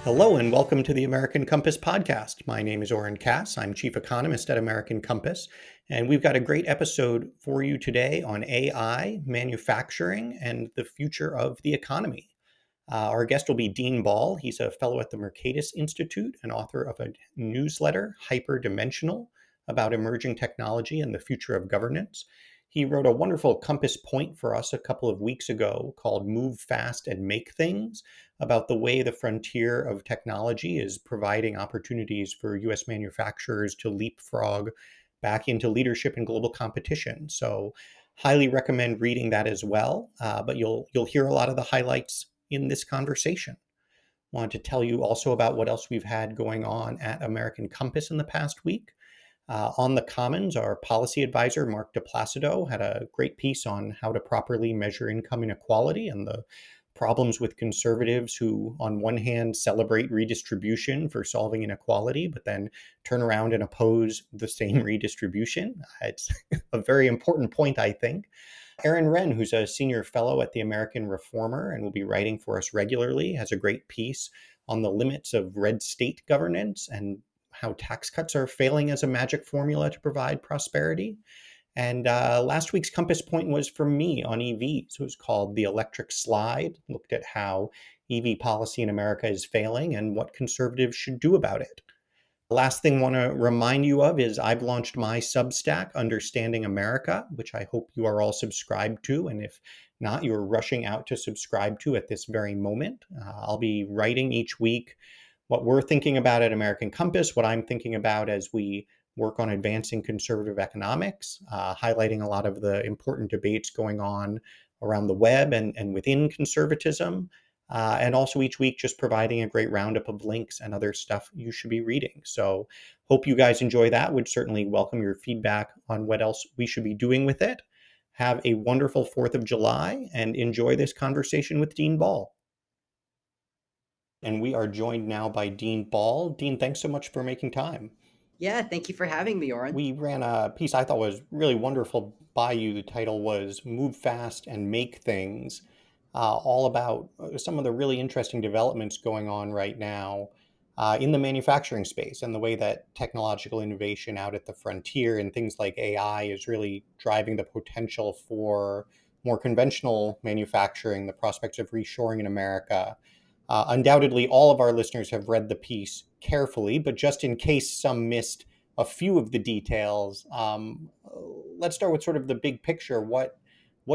Hello and welcome to the American Compass podcast. My name is Oren. I'm chief economist at American Compass, and we've got a great episode for you today on AI, manufacturing, and the future of the economy. Our guest will be Dean Ball. He's a fellow at the Mercatus Institute and author of a newsletter, Hyperdimensional, about emerging technology and the future of governance. He wrote a wonderful compass point for us a couple of weeks ago called Move Fast and Make Things, about the way the frontier of technology is providing opportunities for US manufacturers to leapfrog back into leadership in global competition. So highly recommend reading that as well. But you'll hear a lot of the highlights in this conversation. Wanted to tell you also about what else we've had going on at American Compass in the past week. On the Commons, our policy advisor, Mark DePlacido, had a great piece on how to properly measure income inequality and the problems with conservatives who, on one hand, celebrate redistribution for solving inequality, but then turn around and oppose the same redistribution. It's a very important point, I think. Oren, who's a senior fellow at the American Reformer and will be writing for us regularly, has a great piece on the limits of red state governance and how tax cuts are failing as a magic formula to provide prosperity. And last week's Compass Point was from me on EVs. It was called The Electric Slide, looked at how EV policy in America is failing and what conservatives should do about it. Last thing I want to remind you of is I've launched my Substack, Understanding America, which I hope you are all subscribed to. And if not, you're rushing out to subscribe to at this very moment. I'll be writing each week what we're thinking about at American Compass, what I'm thinking about as we work on advancing conservative economics, highlighting a lot of the important debates going on around the web and within conservatism. And also each week, just providing a great roundup of links and other stuff you should be reading. So hope you guys enjoy that. Would certainly welcome your feedback on what else we should be doing with it. Have a wonderful 4th of July and enjoy this conversation with Dean Ball. And we are joined now by Dean Ball. Dean, thanks so much for making time. Yeah, thank you for having me, Oren. We ran a piece I thought was really wonderful by you. The title was Move Fast and Make Things, all about some of the really interesting developments going on right now in the manufacturing space and the way that technological innovation out at the frontier and things like AI is really driving the potential for more conventional manufacturing, the prospects of reshoring in America. Undoubtedly, all of our listeners have read the piece carefully, but just in case some missed a few of the details, let's start with sort of the big picture. What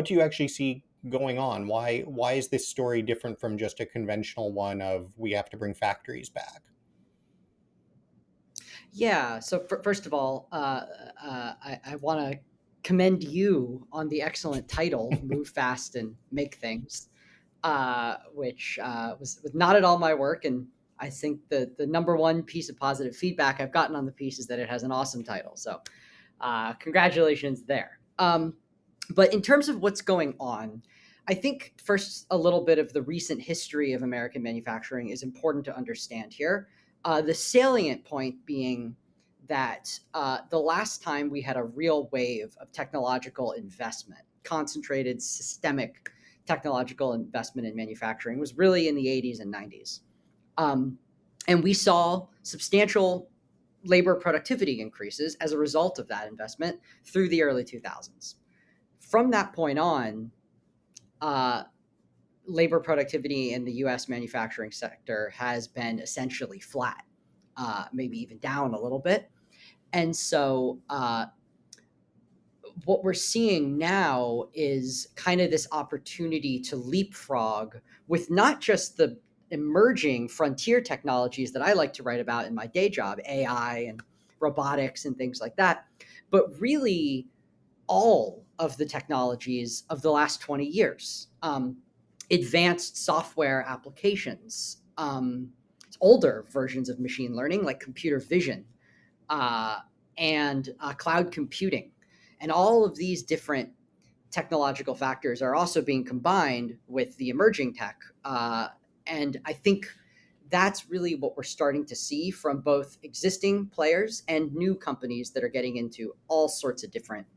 do you actually see going on? Why is this story different from just a conventional one of we have to bring factories back? Yeah, so first of all, I want to commend you on the excellent title, Move Fast and Make Things, which was not at all my work. And I think the number one piece of positive feedback I've gotten on the piece is that it has an awesome title. So congratulations there. But in terms of what's going on, I think first a little bit of the recent history of American manufacturing is important to understand here. The salient point being that the last time we had a real wave of technological investment, concentrated systemic technological investment in manufacturing, was really in the 80s and 90s. And we saw substantial labor productivity increases as a result of that investment through the early 2000s. From that point on, uh, labor productivity in the US manufacturing sector has been essentially flat, maybe even down a little bit. And so, what we're seeing now is kind of this opportunity to leapfrog with not just the emerging frontier technologies that I like to write about in my day job, AI and robotics and things like that, but really all of the technologies of the last 20 years. Advanced software applications, older versions of machine learning like computer vision, uh, and cloud computing. And all of these different technological factors are also being combined with the emerging tech. And I think that's really what we're starting to see from both existing players and new companies that are getting into all sorts of different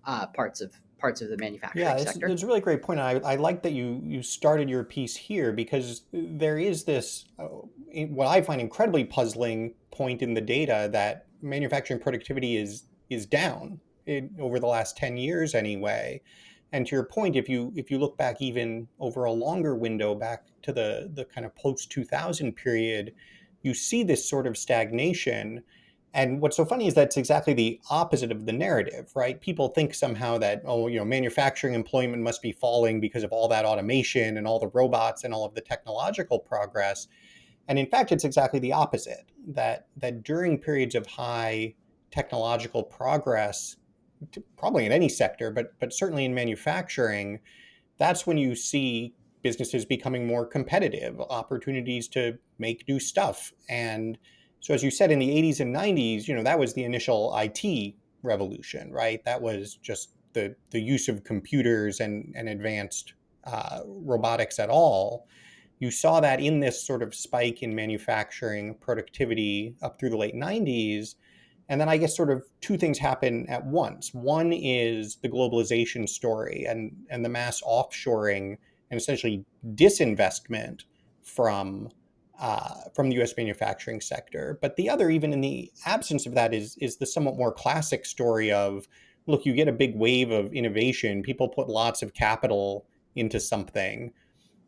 parts of the manufacturing Yeah, sector. that's a really great point. I like that you started your piece here because there is this what I find incredibly puzzling point in the data that manufacturing productivity is down over the last 10 years anyway. And to your point, if you look back even over a longer window back to the kind of post 2000 period, you see this sort of stagnation. And what's so funny is that's exactly the opposite of the narrative, right? People think somehow that, oh, manufacturing employment must be falling because of all that automation and all the robots and all of the technological progress. And in fact, it's exactly the opposite, that during periods of high technological progress, probably in any sector, but certainly in manufacturing, that's when you see businesses becoming more competitive, opportunities to make new stuff. And so, as you said, in the 80s and 90s, that was the initial IT revolution, right? That was just the use of computers and advanced robotics at all. You saw that in this sort of spike in manufacturing productivity up through the late 90s. And then I guess sort of two things happen at once. One is the globalization story and the mass offshoring and essentially disinvestment from from the U.S. manufacturing sector. But the other, even in the absence of that, is the somewhat more classic story of, look, you get a big wave of innovation, people put lots of capital into something,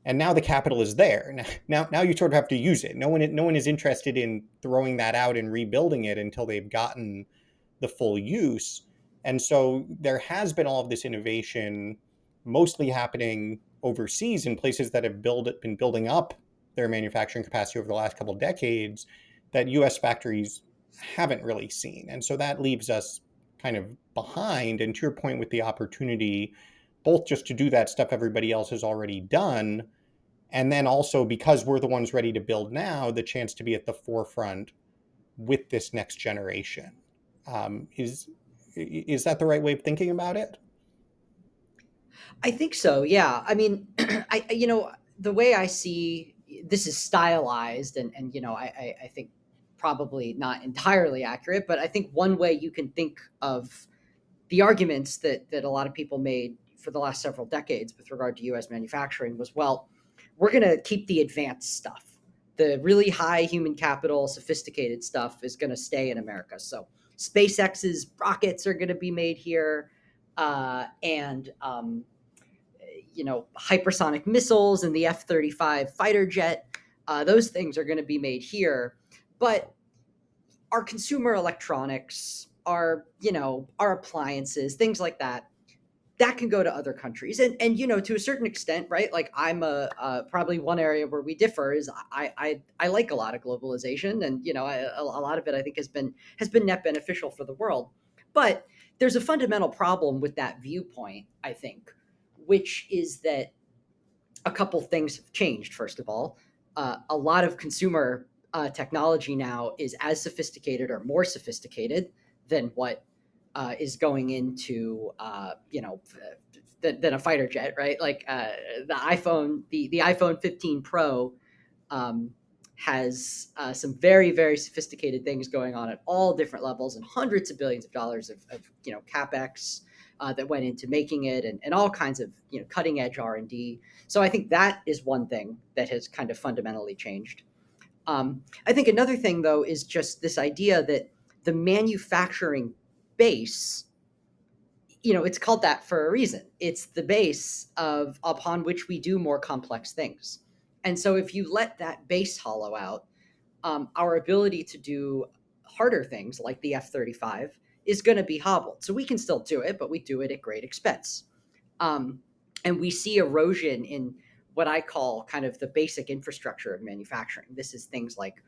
and now the capital is there. Now you sort of have to use it. No one is interested in throwing that out and rebuilding it until they've gotten the full use. And so there has been all of this innovation, mostly happening overseas in places that have been building up their manufacturing capacity over the last couple of decades, that U.S. factories haven't really seen. And so that leaves us kind of behind. And to your point, with the opportunity, both just to do that stuff everybody else has already done, and then also, because we're the ones ready to build now, the chance to be at the forefront with this next generation. Is that the right way of thinking about it? I think so. Yeah. I mean, the way I see this is stylized, and I think probably not entirely accurate, but I think one way you can think of the arguments that a lot of people made for the last several decades with regard to U.S. manufacturing was, well, we're going to keep the advanced stuff. The really high human capital, sophisticated stuff is going to stay in America. So SpaceX's rockets are going to be made here, and hypersonic missiles and the F-35 fighter jet. Those things are going to be made here, but our consumer electronics, our appliances, things like that, that can go to other countries. And to a certain extent, right? Like I'm probably one area where we differ is I like a lot of globalization, and a lot of it I think has been net beneficial for the world. But there's a fundamental problem with that viewpoint, I think, which is that a couple things have changed. First of all, a lot of consumer technology now is as sophisticated or more sophisticated than what is going into than a fighter jet, right? Like the iPhone 15 Pro um, has some very, very sophisticated things going on at all different levels, and hundreds of billions of dollars of capex that went into making it, and all kinds of cutting edge R&D. So I think that is one thing that has kind of fundamentally changed. I think another thing, though, is just this idea that the manufacturing base, it's called that for a reason. It's the base of upon which we do more complex things. And so if you let that base hollow out, our ability to do harder things like the F-35 is going to be hobbled. So we can still do it, but we do it at great expense. Um, and we see erosion in what I call kind of the basic infrastructure of manufacturing. This is things like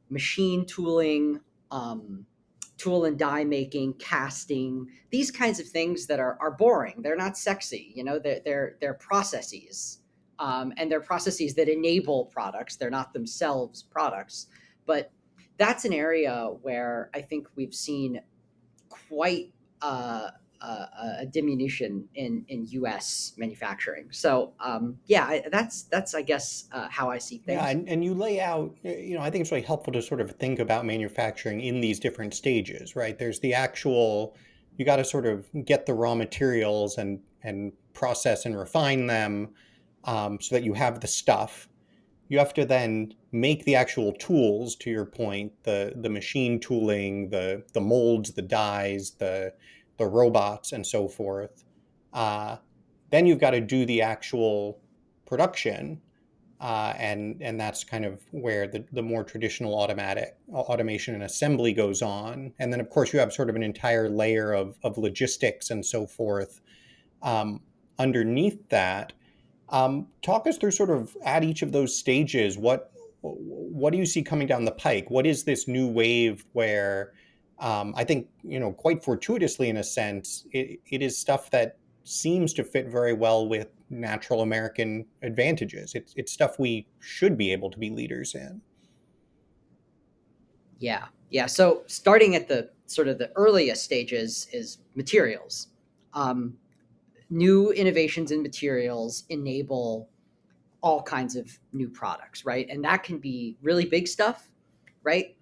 machine tooling, tool and die making, casting, these kinds of things that are boring. They're not sexy. They're processes, and they're processes that enable products. They're not themselves products, but that's an area where I think we've seen quite a diminution in U.S. manufacturing. So yeah, that's I guess how I see Yeah, things. and you lay out, I think it's really helpful to sort of think about manufacturing in these different stages, right? There's the actual, you got to sort of get the raw materials and process and refine them, so that you have the stuff. You have to then make the actual tools, to your point, the machine tooling, the molds, the dies, the robots, and so forth. Uh, then you've got to do the actual production, and that's kind of where the more traditional automatic automation and assembly goes on. And then, of course, you have sort of an entire layer of logistics and so forth, um, underneath that. Talk us through sort of at each of those stages. What do you see coming down the pike? What is this new wave where, I think, quite fortuitously in a sense, it is stuff that seems to fit very well with natural American advantages. It's stuff we should be able to be leaders in. Yeah. Yeah. So starting at the sort of the earliest stages is materials. Um, New innovations in materials enable all kinds of new products, right? And that can be really big stuff, right?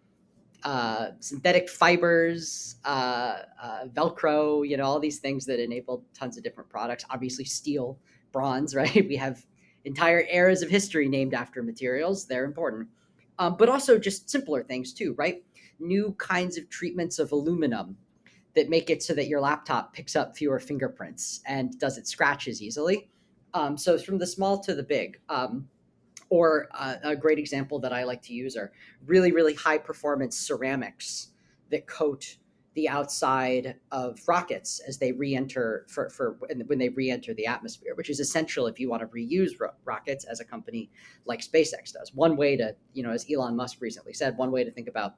Synthetic fibers, Velcro, all these things that enable tons of different products. Obviously, steel, bronze, right? We have entire eras of history named after materials. They're important. But also just simpler things too, right? New kinds of treatments of aluminum that make it so that your laptop picks up fewer fingerprints and doesn't scratch as easily. So from the small to the big. Or a great example that I like to use are really, really high performance ceramics that coat the outside of rockets as they re-enter for when they re-enter the atmosphere, which is essential if you want to reuse rockets, as a company like SpaceX does. One way to, as Elon Musk recently said, one way to think about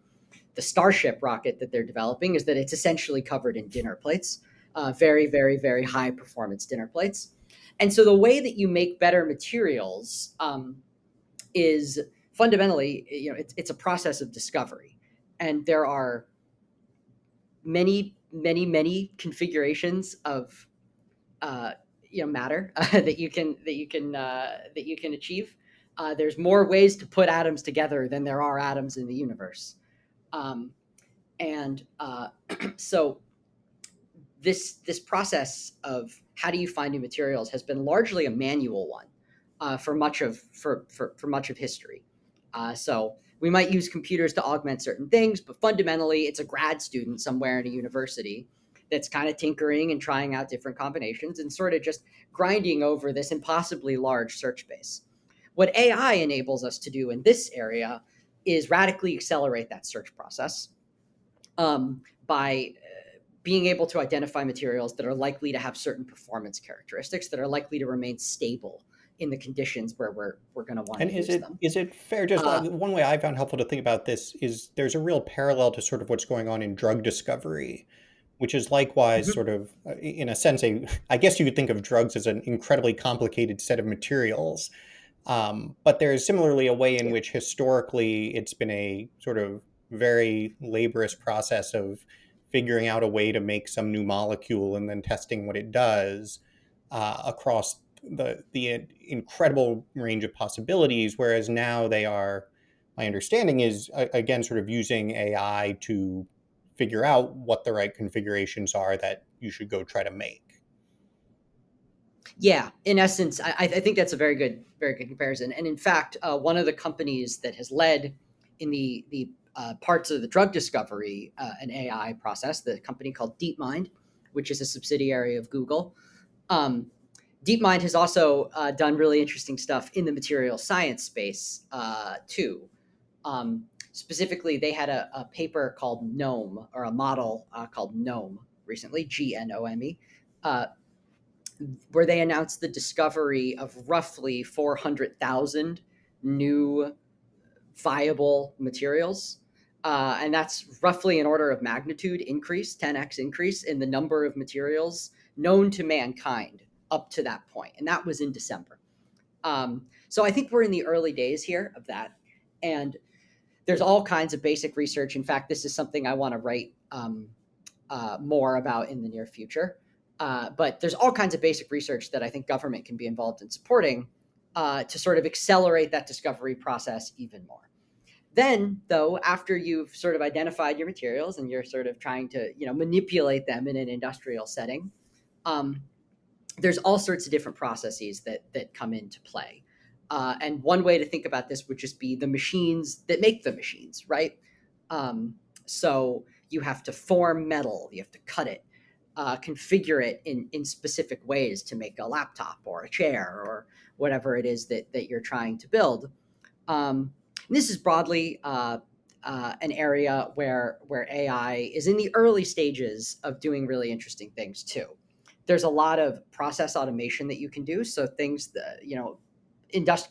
the Starship rocket that they're developing is that it's essentially covered in dinner plates, very, very, very high performance dinner plates. And so the way that you make better materials, is fundamentally, it's a process of discovery, and there are many, many, many configurations of matter that you can achieve. There's more ways to put atoms together than there are atoms in the universe, um, and so this process of how do you find new materials has been largely a manual one, for much of history. So we might use computers to augment certain things, but fundamentally, it's a grad student somewhere in a university that's kind of tinkering and trying out different combinations and sort of just grinding over this impossibly large search base. What AI enables us to do in this area is radically accelerate that search process, by being able to identify materials that are likely to have certain performance characteristics that are likely to remain stable in the conditions where we're going to want And to use them. is it fair? Just Uh, one way I found helpful to think about this is there's a real parallel to sort of what's going on in drug discovery, which is likewise mhm, sort of, in a sense, I guess you could think of drugs as an incredibly complicated set of materials. But there is similarly a way in yeah, which historically it's been a sort of very laborious process of figuring out a way to make some new molecule and then testing what it does, across the incredible range of possibilities. Whereas now they are, my understanding is, again, sort of using AI to figure out what the right configurations are that you should go try to make. yeah. In essence, I think that's a very good comparison. And in fact, one of the companies that has led in the parts of the drug discovery and AI process, the company called DeepMind, which is a subsidiary of Google. Um, DeepMind has also done really interesting stuff in the material science space too. Specifically, they had a paper called GNOME, or a model called GNOME recently, GNOME, uh, where they announced the discovery of roughly 400,000 new viable materials. And that's roughly an order of magnitude increase, 10x increase in the number of materials known to mankind up to that point. And that was in December. So I think we're in the early days here of that. And there's all kinds of basic research. In fact, this is something I want to write more about in the near future. But there's all kinds of basic research that I think government can be involved in supporting, to sort of accelerate that discovery process even more. Then, though, after you've sort of identified your materials and you're sort of trying to, manipulate them in an industrial setting, um, there's all sorts of different processes that come into play. And one way to think about this would just be the machines that make the machines, right? Um, so you have to form metal, you have to cut it, configure it in specific ways to make a laptop or a chair or whatever it is that you're trying to build. And this is broadly an area where AI is in the early stages of doing really interesting things too. There's a lot of process automation that you can do. So things that,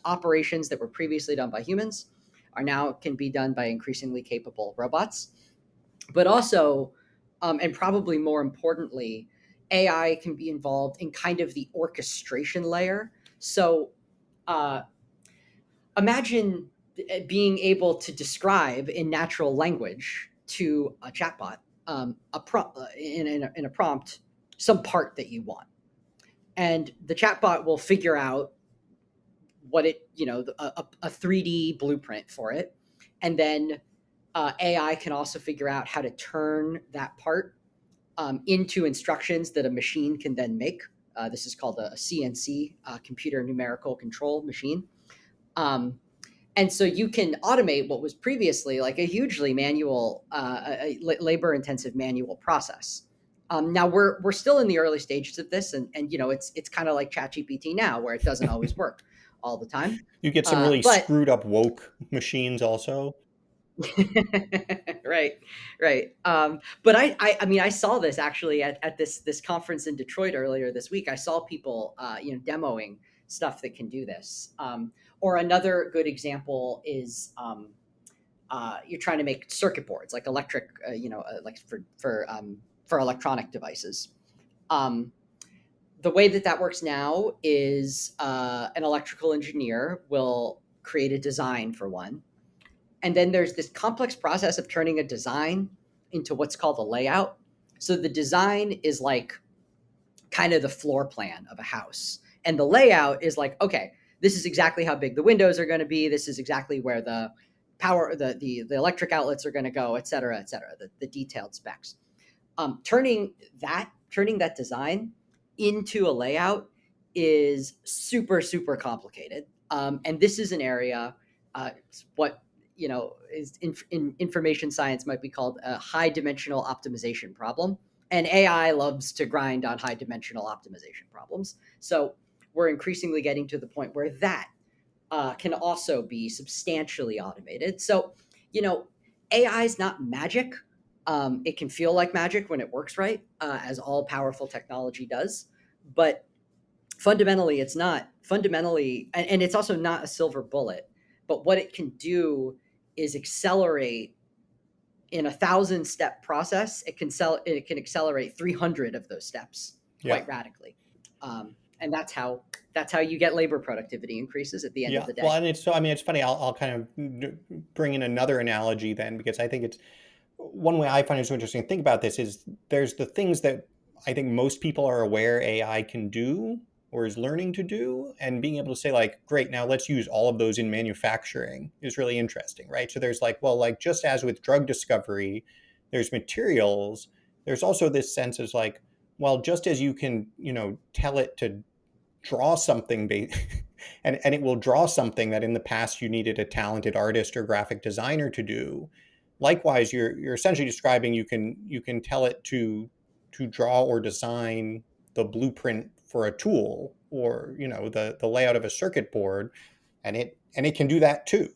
operations that were previously done by humans are now can be done by increasingly capable robots. But also, and probably more importantly, AI can be involved in kind of the orchestration layer. So uh, imagine being able to describe in natural language to a chatbot, in a prompt, some part that you want, and the chatbot will figure out what a 3D blueprint for it, and then AI can also figure out how to turn that part into instructions that a machine can then make. This is called a CNC, computer numerical control machine. Um, and so you can automate what was previously like a hugely manual, labor intensive manual process. Now we're still in the early stages of this, and it's kind of like ChatGPT now, where it doesn't always work all the time. You get some really But screwed up woke machines also. right, right. But I mean, I saw this actually at this conference in Detroit earlier this week. I saw people, demoing stuff that can do this. Or another good example is you're trying to make circuit boards, like electric, like for electronic devices. Um, the way that works now is an electrical engineer will create a design for one, and then there's this complex process of turning a design into what's called a layout. So the design is like kind of the floor plan of a house. And the layout is like, okay, this is exactly how big the windows are going to be. This is exactly where the power, the electric outlets are going to go, et cetera, the detailed specs. Turning that design into a layout is super, super complicated. And this is an area, what is in information science might be called a high dimensional optimization problem, and AI loves to grind on high dimensional optimization problems. So we're increasingly getting to the point where that can also be substantially automated. So, AI is not magic. It can feel like magic when it works right, as all powerful technology does. But fundamentally, it's not. Fundamentally, and it's also not a silver bullet. But what it can do is accelerate in 1,000-step process. It can accelerate 300 of those steps Yeah. quite radically, and that's how you get labor productivity increases at the end of Yeah. the Well, day. and it's so, I mean, it's funny. I'll kind of bring in another analogy then, because I think it's one way I find it so interesting to think about this is there's the things that I think most people are aware AI can do or is learning to do, and being able to say, like, great, now let's use all of those in manufacturing is really interesting, right? So there's like, well, like just as with drug discovery, there's materials, there's also this sense as like, well, just as you can, tell it to draw something and it will draw something that in the past you needed a talented artist or graphic designer to do. Likewise, you're essentially describing you can tell it to draw or design the blueprint for a tool, or the layout of a circuit board, and it can do that too.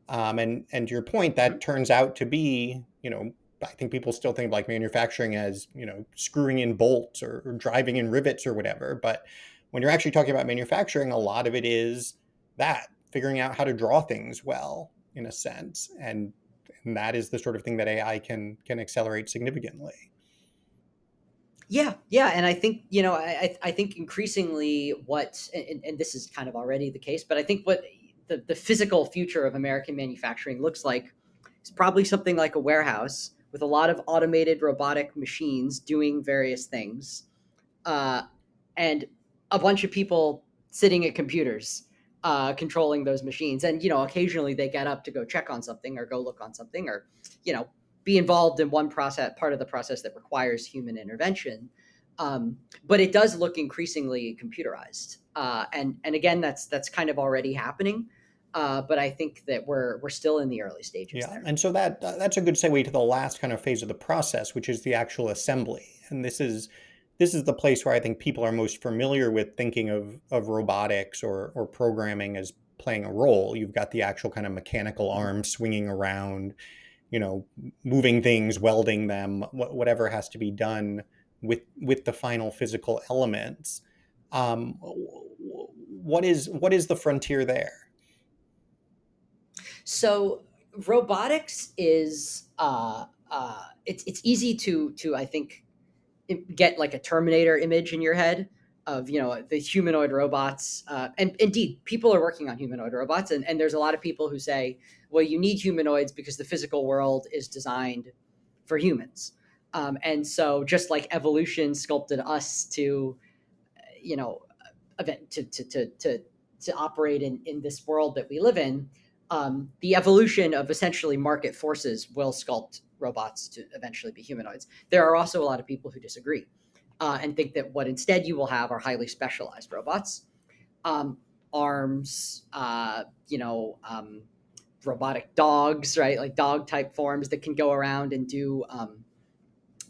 And to your point, that Mhm. turns out to be, I think people still think of like manufacturing as, screwing in bolts or driving in rivets or whatever. But when you're actually talking about manufacturing, a lot of it is that figuring out how to draw things well, in a sense. And that is the sort of thing that AI can accelerate significantly. Yeah, yeah, and I think I think increasingly and this is kind of already the case, but I think what the physical future of American manufacturing looks like is probably something like a warehouse with a lot of automated robotic machines doing various things, uh, and a bunch of people sitting at computers. controlling those machines. And, occasionally they get up to go check on something or go look on something or, you know, be involved in one part of the process that requires human intervention. But it does look increasingly computerized. And again, that's kind of already happening. But I think that we're still in the early stages Yeah, there. and so that's a good segue to the last kind of phase of the process, which is the actual assembly. And this is the place where I think people are most familiar with thinking of robotics or programming as playing a role. You've got the actual kind of mechanical arm swinging around, you know, moving things, welding them, whatever has to be done with the final physical elements. What is the frontier there? So robotics is it's easy to I think get like a Terminator image in your head of the humanoid robots. And indeed, people are working on humanoid robots, and there's a lot of people who say, well, you need humanoids because the physical world is designed for humans. And so just like evolution sculpted us to you know event to operate in this world that we live in, the evolution of essentially market forces will sculpt robots to eventually be humanoids. There are also a lot of people who disagree and think that what instead you will have are highly specialized robots, um, arms, robotic dogs, right? Like dog type forms that can go around and do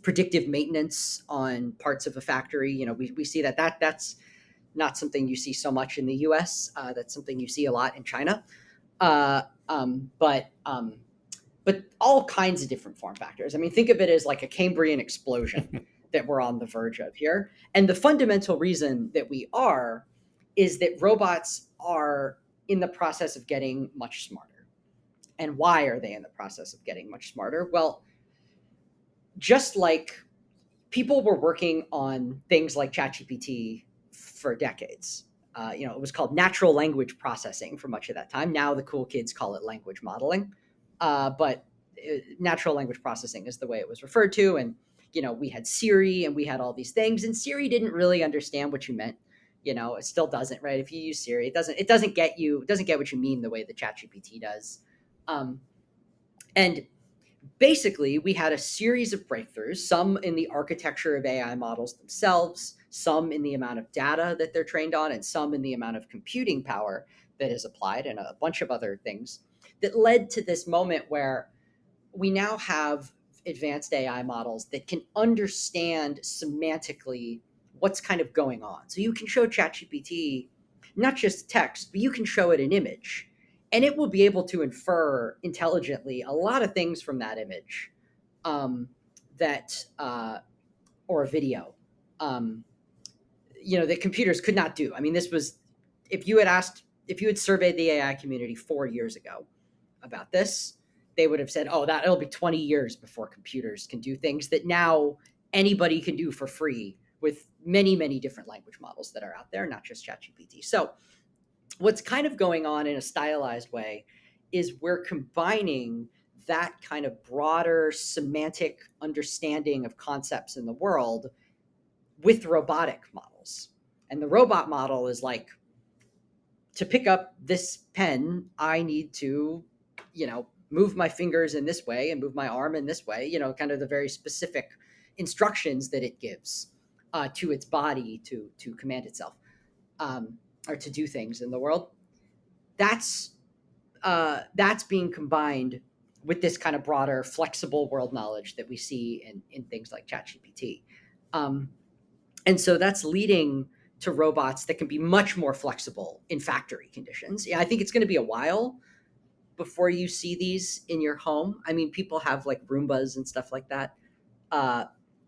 predictive maintenance on parts of a factory. We see that's not something you see so much in the US. That's something you see a lot in China. Uh, um, but um, but all kinds of different form factors. I mean, think of it as like a Cambrian explosion that we're on the verge of here. And the fundamental reason that we are is that robots are in the process of getting much smarter. And why are they in the process of getting much smarter? Well, just like people were working on things like ChatGPT for decades. It was called natural language processing for much of that time. Now the cool kids call it language modeling, but natural language processing is the way it was referred to. And we had Siri and we had all these things, and Siri didn't really understand what you meant. It still doesn't, right? If you use Siri, it doesn't get what you mean the way the ChatGPT does. Um, and basically, we had a series of breakthroughs, some in the architecture of AI models themselves, some in the amount of data that they're trained on, and some in the amount of computing power that is applied, and a bunch of other things that led to this moment where we now have advanced AI models that can understand semantically what's kind of going on. So you can show ChatGPT not just text, but you can show it an image, and it will be able to infer intelligently a lot of things from that image, um, that or a video, um, that computers could not do. I mean, this was if you had surveyed the AI community 4 years ago about this, they would have said, "Oh, that it'll be 20 years before computers can do things that now anybody can do for free with many, many different language models that are out there, not just ChatGPT." So, what's kind of going on in a stylized way is we're combining that kind of broader semantic understanding of concepts in the world with robotic models. And the robot model is like, to pick up this pen, I need to, move my fingers in this way and move my arm in this way, kind of the very specific instructions that it gives to its body to command itself, or to do things in the world. That's being combined with this kind of broader, flexible world knowledge that we see in things like ChatGPT. Um, and so that's leading to robots that can be much more flexible in factory conditions. Yeah, I think it's going to be a while before you see these in your home. I mean, people have like Roombas and stuff like that. Uh,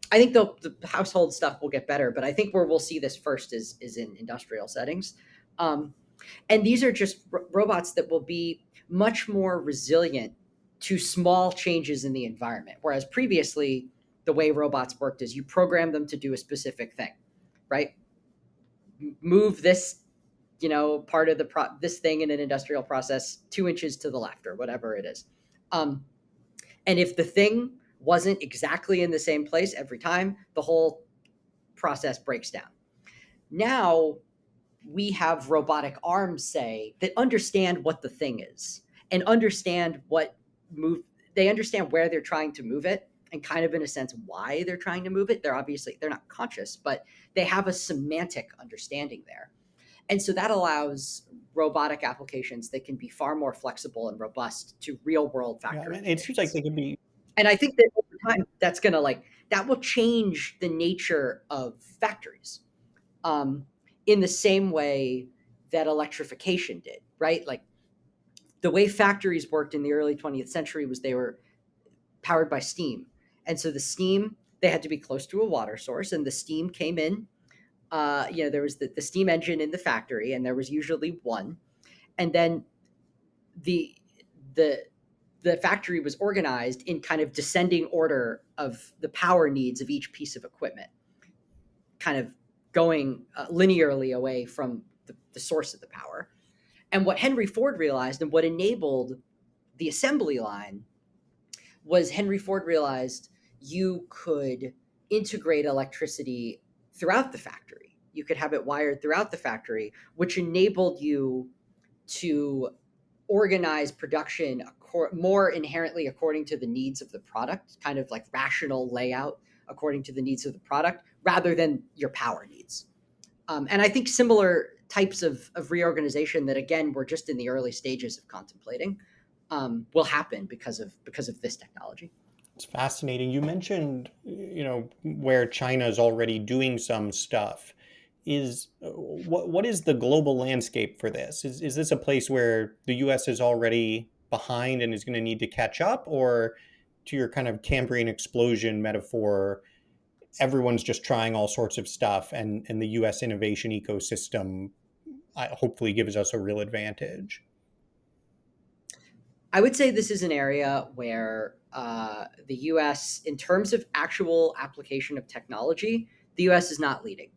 I think the household stuff will get better, but I think where we'll see this first is in industrial settings. Um, and these are just robots that will be much more resilient to small changes in the environment. Whereas previously, the way robots worked is you program them to do a specific thing, right? Move this, part of this thing in an industrial process 2 inches to the left or whatever it is. Um, and if the thing wasn't exactly in the same place every time, the whole process breaks down. Now we have robotic arms, say, that understand what the thing is and understand what move they understand where they're trying to move it, and kind of in a sense why they're trying to move it. They're not conscious, but they have a semantic understanding there. And so that allows robotic applications that can be far more flexible and robust to real world Yeah, factory and it seems like conditions. they can be. And I think that over time, that will change the nature of factories, um, in the same way that electrification did, right? Like the way factories worked in the early 20th century was they were powered by steam. And so the steam, they had to be close to a water source, and the steam came in. There was the steam engine in the factory, and there was usually one. And then the the the factory was organized in kind of descending order of the power needs of each piece of equipment, kind of going linearly away from the source of the power. And what Henry Ford realized, and what enabled the assembly line, was Henry Ford realized you could integrate electricity throughout the factory. You could have it wired throughout the factory, which enabled you to organize production more inherently according to the needs of the product, kind of like rational layout according to the needs of the product, rather than your power needs. And I think similar types of reorganization that, again, we're just in the early stages of contemplating, will happen because of this technology. It's fascinating. You mentioned, where China is already doing some stuff. Is what is the global landscape for this? Is this a place where the U.S. is already behind and is going to need to catch up, or to your kind of Cambrian explosion metaphor, everyone's just trying all sorts of stuff, and the U.S. innovation ecosystem hopefully gives us a real advantage? I would say this is an area where the US, in terms of actual application of technology, the US is not leading.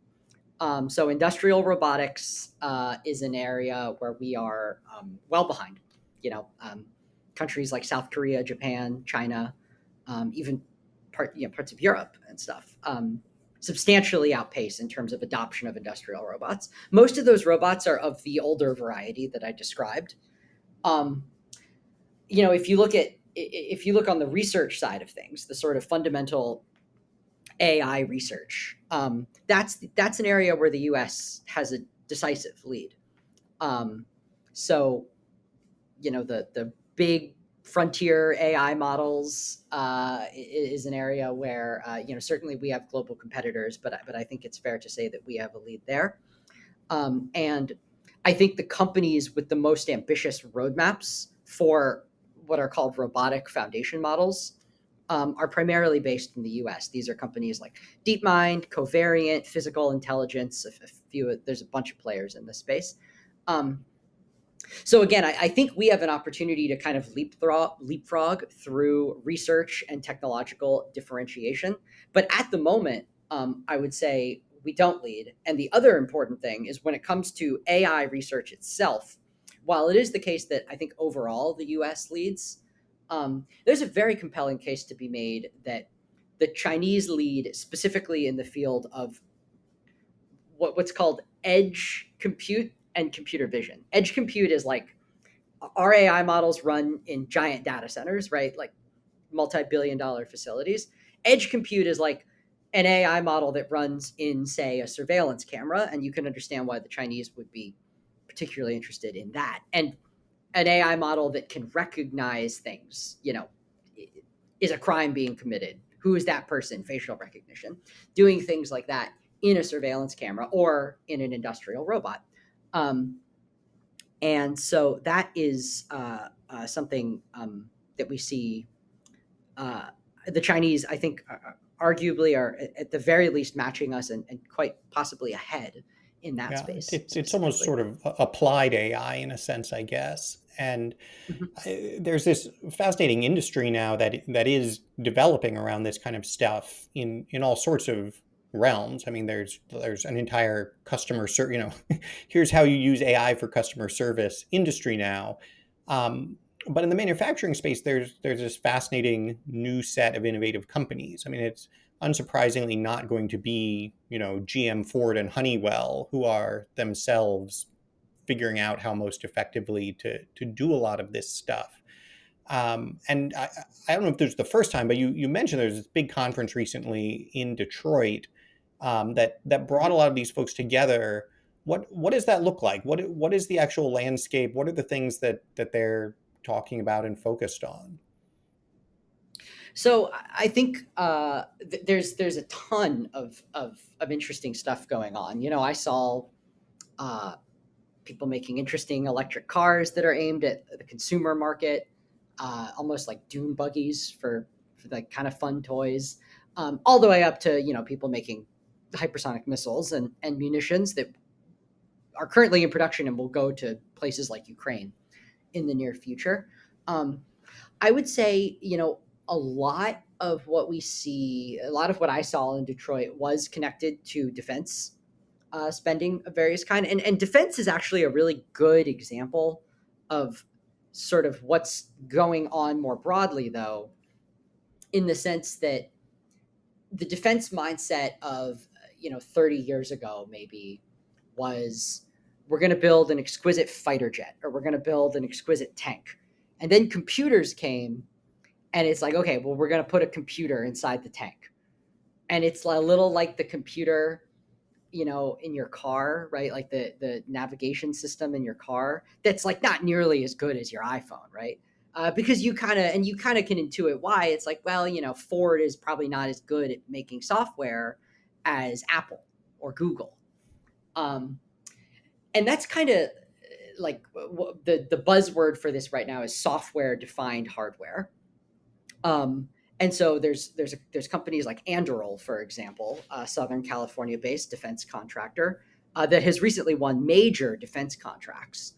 So industrial robotics is an area where we are well behind. You know, countries like South Korea, Japan, China, even parts of Europe and stuff, substantially outpace in terms of adoption of industrial robots. Most of those robots are of the older variety that I described. Um, if you look on the research side of things, the sort of fundamental AI research, that's an area where the U.S. has a decisive lead. Um, so the big frontier AI models is an area where certainly we have global competitors, but I think it's fair to say that we have a lead there. And I think the companies with the most ambitious roadmaps for what are called robotic foundation models are primarily based in the US. These are companies like DeepMind, Covariant, Physical Intelligence, there's a bunch of players in this space. Um, so again, I think we have an opportunity to kind of leapfrog through research and technological differentiation. But at the moment, I would say we don't lead. And the other important thing is when it comes to AI research itself, while it is the case that I think overall the US leads, there's a very compelling case to be made that the Chinese lead specifically in the field of what's called edge compute and computer vision. Edge compute is like our AI models run in giant data centers, right? Like multi-billion-dollar facilities. Edge compute is like an AI model that runs in, say, a surveillance camera, and you can understand why the Chinese would be particularly interested in that. And an AI model that can recognize things, is a crime being committed? Who is that person? Facial recognition, doing things like that in a surveillance camera or in an industrial robot. Um, and so that is something that we see. The Chinese, I think, arguably are at the very least matching us, and quite possibly ahead in that Yeah, space it's almost specifically. sort of applied AI in a sense, I guess. And Mhm. there's this fascinating industry now that is developing around this kind of stuff in all sorts of realms. I mean, there's an entire here's how you use AI for customer service industry now. Um, but in the manufacturing space, there's this fascinating new set of innovative companies. I mean, it's unsurprisingly not going to be, GM, Ford, and Honeywell, who are themselves figuring out how most effectively to do a lot of this stuff. And I don't know if this is the first time, but you mentioned there's this big conference recently in Detroit, that brought a Mhm. lot of these folks together. What does that look like? What is the actual landscape? What are the things that they're talking about and focused on? So I think there's a ton of interesting stuff going on. I saw uh, people making interesting electric cars that are aimed at the consumer market, almost like dune buggies for like kind of fun toys, all the way up to people making hypersonic missiles and munitions that are currently in production and will go to places like Ukraine in the near future. Um, I would say, a lot of what we see, a lot of what I saw in Detroit was connected to defense spending of various kind, and defense is actually a really good example of sort of what's going on more broadly, though, in the sense that the defense mindset of 30 years ago maybe was, we're going to build an exquisite fighter jet, or we're going to build an exquisite tank, and then computers came, and it's like, okay, well, we're going to put a computer inside the tank, and it's a little like the computer in your car, right? Like the navigation system in your car that's like not nearly as good as your iPhone, right? Because you kind of can intuit why. It's like, well, Ford is probably not as good at making software as Apple or Google, um, and that's kind of like the buzzword for this right now is software defined hardware. Um, and so there's companies like Anduril, for example, a Southern California based defense contractor that has recently won major defense contracts.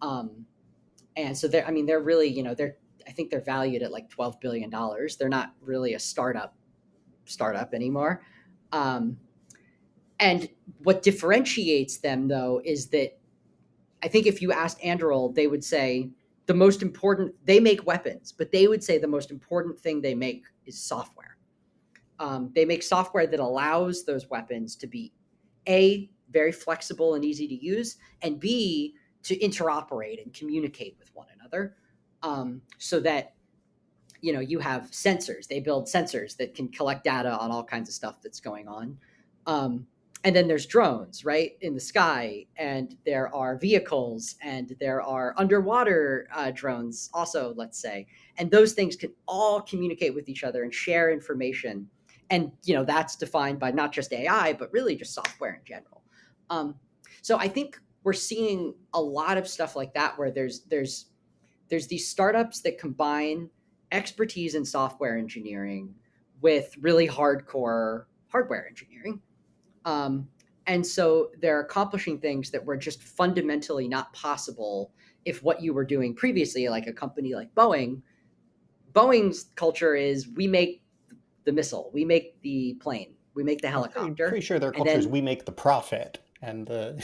Um, and so they're really, I think they're valued at like $12 billion. They're not really a startup anymore. Um, and what differentiates them, though, is that I think if you asked Anduril, they would say the most important, they make weapons, but they would say the most important thing they make is software. They make software that allows those weapons to be A, very flexible and easy to use, and B, to interoperate and communicate with one another, so that you have sensors. They build sensors that can collect data on all kinds of stuff that's going on. um, and then there's drones, right, in the sky, and there are vehicles, and there are underwater drones also, let's say, and those things can all communicate with each other and share information, and that's defined by not just AI but really just software in general. um, so I think we're seeing a lot of stuff like that, where there's these startups that combine expertise in software engineering with really hardcore hardware engineering. Um, and so they're accomplishing things that were just fundamentally not possible if what you were doing previously, like a company like Boeing's culture is, we make the missile, we make the plane, we make the I'm pretty helicopter, sure their and culture is then we make the profit and the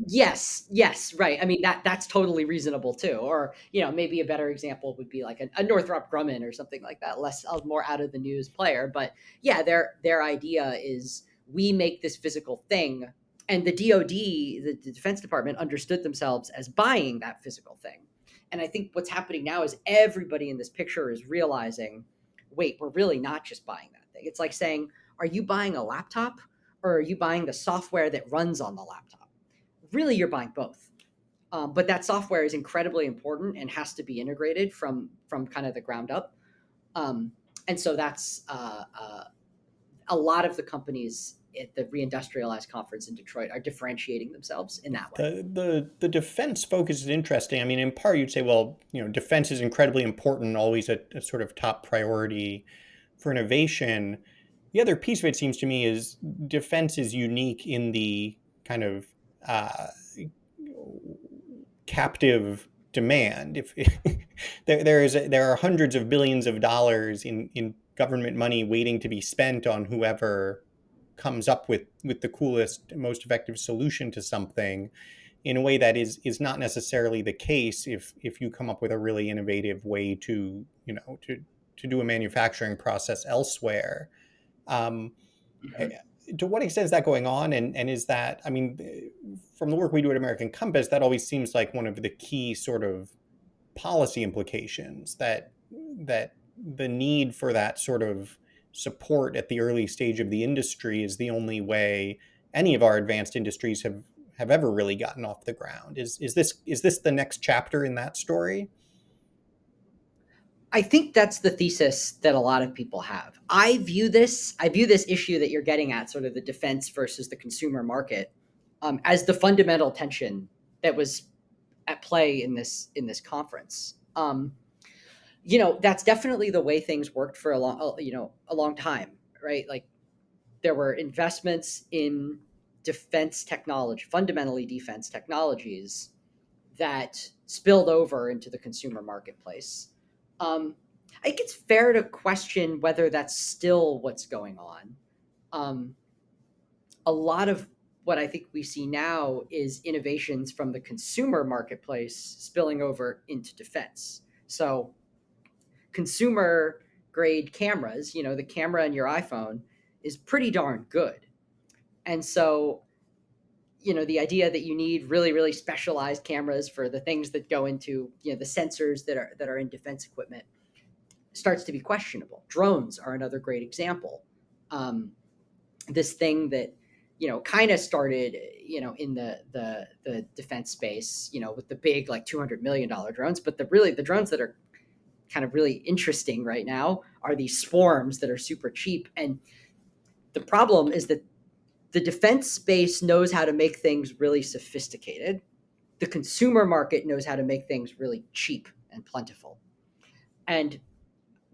yes, right. I mean, that's totally reasonable too. Or maybe a better example would be like a Northrop Grumman or something like that, less a more out of the news player. But yeah, their idea is, we make this physical thing, and the DoD, the Defense Department, understood themselves as buying that physical thing. And I think what's happening now is everybody in this picture is realizing, wait, we're really not just buying that thing. It's like saying, are you buying a laptop, or are you buying the software that runs on the laptop? Really, you're buying both. But that software is incredibly important and has to be integrated from kind of the ground up. Um, and so that's a lot of the companies at the Reindustrialized conference in Detroit are differentiating themselves in that way. the defense focus is interesting. I mean, in part, you'd say, well, defense is incredibly important, always a sort of top priority for innovation. The other piece of it seems to me is defense is unique in the kind of uh, captive demand. If there are hundreds of billions of dollars in government money waiting to be spent on whoever comes up with the coolest, most effective solution to something, in a way that is not necessarily the case if you come up with a really innovative way to to do a manufacturing process elsewhere. Um, Mhm. to what extent is that going on? And is that, I mean, from the work we do at American Compass, that always seems like one of the key sort of policy implications, that the need for that sort of support at the early stage of the industry is the only way any of our advanced industries have ever really gotten off the ground. Is this the next chapter in that story? I think that's the thesis that a lot of people have. I view this issue that you're getting at, sort of the defense versus the consumer market, as the fundamental tension that was at play in this conference. That's definitely the way things worked for a long time, right? Like there were investments in defense technology, fundamentally defense technologies that spilled over into the consumer marketplace. I think it's fair to question whether that's still what's going on. Um, a lot of what I think we see now is innovations from the consumer marketplace spilling over into defense. So, consumer grade cameras, the camera in your iPhone is pretty darn good. And so, the idea that you need really, really specialized cameras for the things that go into, the sensors that are in defense equipment starts to be questionable. Drones are another great example. Um, this thing that kind of started in the defense space, with the big like $200 million drones, but the drones that are kind of really interesting right now are these swarms that are super cheap. And the problem is that the defense space knows how to make things really sophisticated. The consumer market knows how to make things really cheap and plentiful. And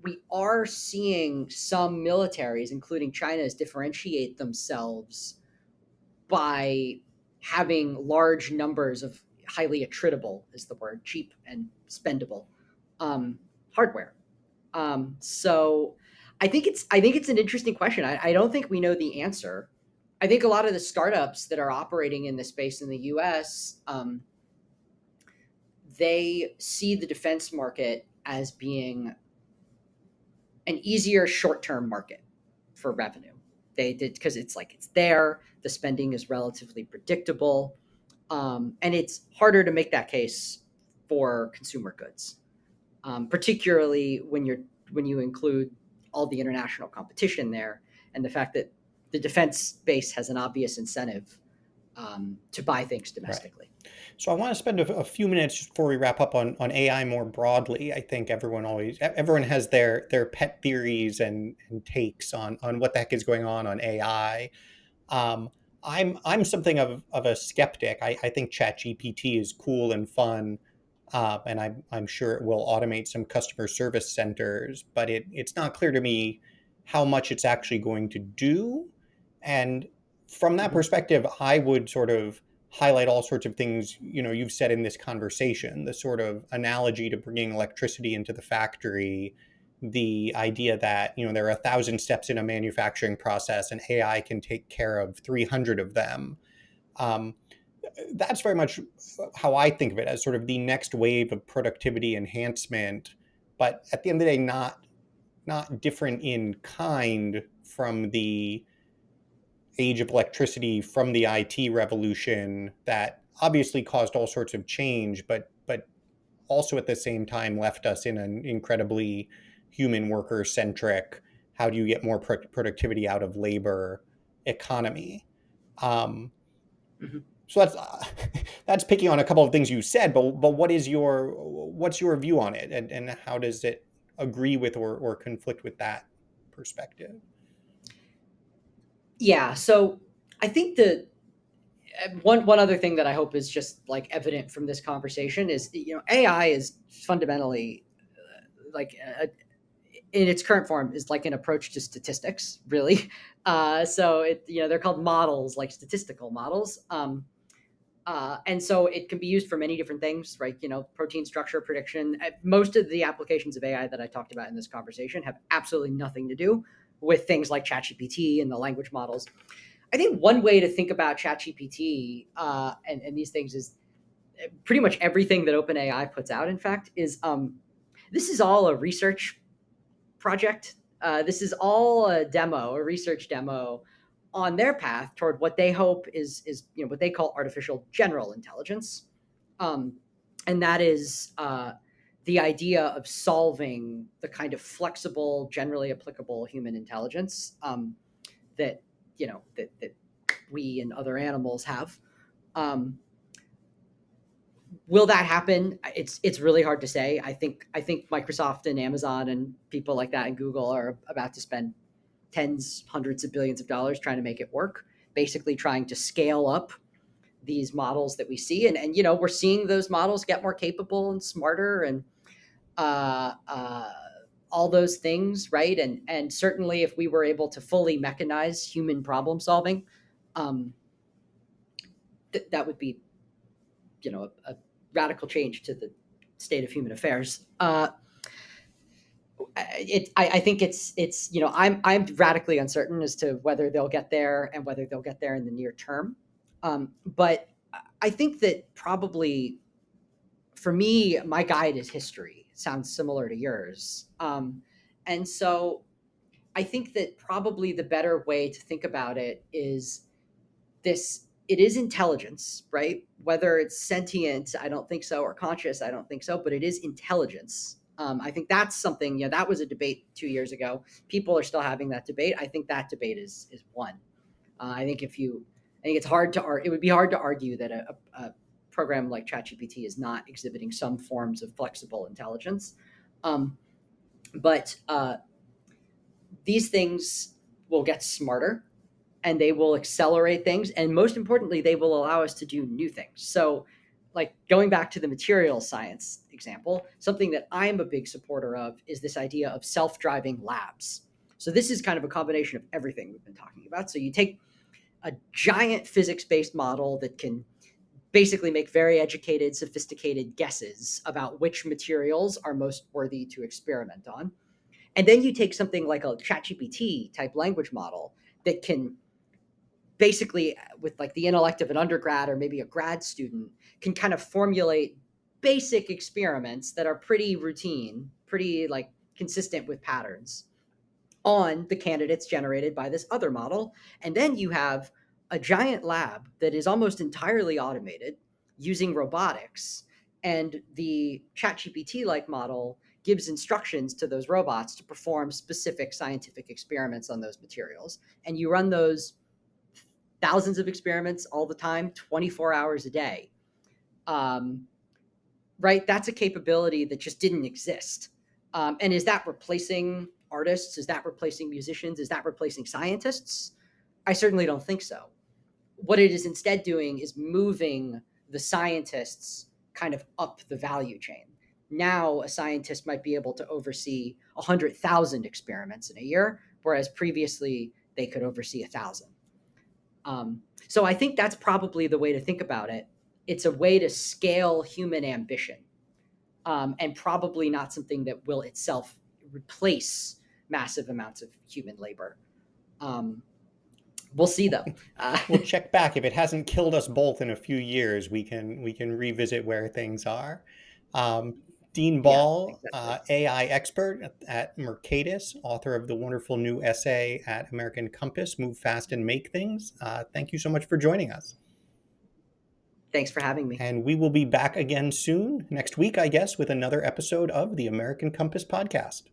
we are seeing some militaries, including China's, differentiate themselves by having large numbers of highly attritable, is the word, cheap and spendable um, hardware. So I think it's an interesting question. I don't think we know the answer. I think a lot of the startups that are operating in this space in the U.S. They see the defense market as being an easier short-term market for revenue. They did because it's there. The spending is relatively predictable, and it's harder to make that case for consumer goods, particularly when you include all the international competition there and the fact that the defense space has an obvious incentive to buy things Right. domestically. So I want to spend a few minutes just before we wrap up on AI more broadly. I think everyone has their pet theories and takes on what the heck is going on AI. Um, I'm something of a skeptic. I think ChatGPT is cool and fun, and I'm sure it will automate some customer service centers, but it's not clear to me how much it's actually going to do. And from that Mhm. perspective, I would sort of highlight all sorts of things, you've said in this conversation, the sort of analogy to bringing electricity into the factory, the idea that there are 1,000 steps in a manufacturing process and AI can take care of 300 of them. Um, that's very much how I think of it, as sort of the next wave of productivity enhancement, but at the end of the day, not different in kind from the age of electricity, from the IT revolution that obviously caused all sorts of change, but also at the same time left us in an incredibly human worker centric, how do you get more productivity out of labor economy. Um, Mhm. so that's picking on a couple of things you said, but what's your view on it, and how does it agree with or conflict with that perspective? Yeah, so I think the one other thing that I hope is just like evident from this conversation is AI is fundamentally like in its current form is like an approach to statistics, really. So they're called models, like statistical models. And so it can be used for many different things, right? Protein structure prediction. Most of the applications of AI that I talked about in this conversation have absolutely nothing to do with things like ChatGPT and the language models. I think one way to think about ChatGPT and these things is pretty much everything that OpenAI puts out. In fact, is this is all a research project. This is all a demo, a research demo on their path toward what they hope is what they call artificial general intelligence, um, and that is the idea of solving the kind of flexible, generally applicable human intelligence that that we and other animals have. Um, will that happen? It's really hard to say. I think Microsoft and Amazon and people like that and Google are about to spend tens, hundreds of billions of dollars trying to make it work, basically trying to scale up these models that we see. And we're seeing those models get more capable and smarter and uh, uh, all those things, right? And certainly if we were able to fully mechanize human problem solving, um, that would be a radical change to the state of human affairs. I think it's I'm radically uncertain as to whether they'll get there and whether they'll get there in the near term. But I think that probably for me, my guide is history. It sounds similar to yours, and so I think that probably the better way to think about it is this: it is intelligence, right? Whether it's sentient, I don't think so, or conscious, I don't think so, but it is intelligence. I think that's something, that was a debate 2 years ago. People are still having that debate. I think that debate is one. I think it's hard to it would be hard to argue that a program like ChatGPT is not exhibiting some forms of flexible intelligence. Um, but these things will get smarter and they will accelerate things. And most importantly, they will allow us to do new things. So, like going back to the material science example, something that I'm a big supporter of is this idea of self driving labs. So, this is kind of a combination of everything we've been talking about. So, you take a giant physics based model that can basically make very educated, sophisticated guesses about which materials are most worthy to experiment on. And then you take something like a ChatGPT type language model that can basically, with like the intellect of an undergrad or maybe a grad student, can kind of formulate basic experiments that are pretty routine, pretty like consistent with patterns on the candidates generated by this other model. And then you have a giant lab that is almost entirely automated using robotics. And the ChatGPT like model gives instructions to those robots to perform specific scientific experiments on those materials. And you run those thousands of experiments all the time, 24 hours a day. Um, right? That's a capability that just didn't exist. And is that replacing artists? Is that replacing musicians? Is that replacing scientists? I certainly don't think so. What it is instead doing is moving the scientists kind of up the value chain. Now, a scientist might be able to oversee 100,000 experiments in a year, whereas previously they could oversee 1,000. So I think that's probably the way to think about it. It's a way to scale human ambition, and probably not something that will itself replace massive amounts of human labor. Um, we'll see, though. We'll check back. If it hasn't killed us both in a few years, we can revisit where things are. Um, Dean Yeah, Ball, exactly. AI expert at Mercatus, author of the wonderful new essay at American Compass, Move Fast and Make Things. Thank you so much for joining us. Thanks for having me. And we will be back again soon, next week, I guess, with another episode of the American Compass podcast.